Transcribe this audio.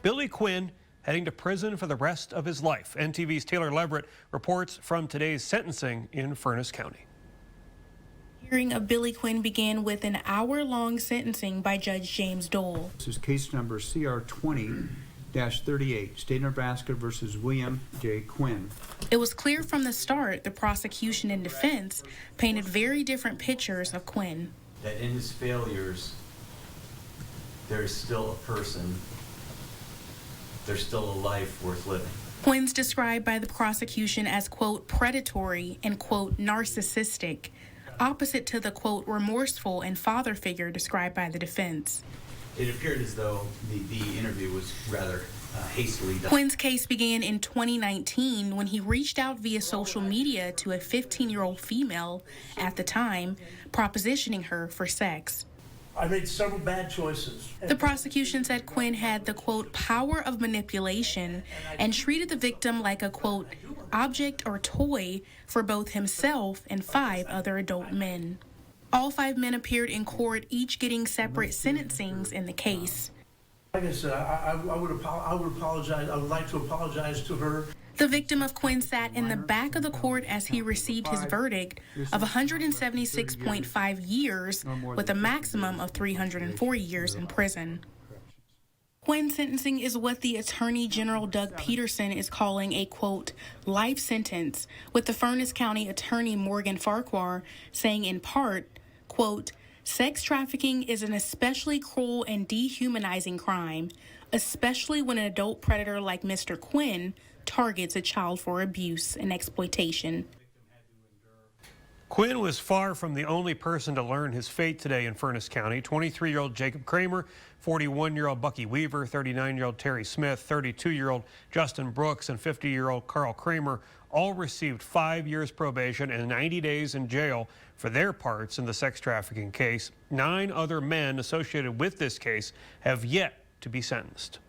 Billy Quinn heading to prison for the rest of his life. NTV's Taylor Leverett reports from today's sentencing in Furness County. Hearing of Billy Quinn began with an hour-long sentencing by Judge James Dole. This is case number CR 20-38, State of Nebraska versus William J. Quinn. It was clear from the start the prosecution and defense painted very different pictures of Quinn. That in his failures, there is still a person, there's still a life worth living. Quinn's described by the prosecution as, quote, predatory and, quote, narcissistic, opposite to the, quote, remorseful and father figure described by the defense. It appeared as though the interview was rather hastily done. Quinn's case began in 2019 when he reached out via social media to a 15-year-old female at the time, propositioning her for sex. I made several bad choices. The prosecution said Quinn had the, quote, power of manipulation and treated the victim like a, quote, object or toy for both himself and 5 other adult men. All 5 men appeared in court, each getting separate sentencings in the case. Like I said, I would apologize. I would like to apologize to her. The victim of Quinn sat in the back of the court as he received his verdict of 176.5 years with a maximum of 304 years in prison. Quinn's sentencing is what the Attorney General Doug Peterson is calling a, quote, life sentence, with the Furness County Attorney Morgan Farquhar saying in part, quote, sex trafficking is an especially cruel and dehumanizing crime, especially when an adult predator like Mr. Quinn targets a child for abuse and exploitation. Quinn was far from the only person to learn his fate today in Furness County. 23-year-old Jacob Kramer, 41-year-old Bucky Weaver, 39-year-old Terry Smith, 32-year-old Justin Brooks, and 50-year-old Carl Kramer all received 5 years probation and 90 days in jail for their parts in the sex trafficking case. 9 other men associated with this case have yet to be sentenced.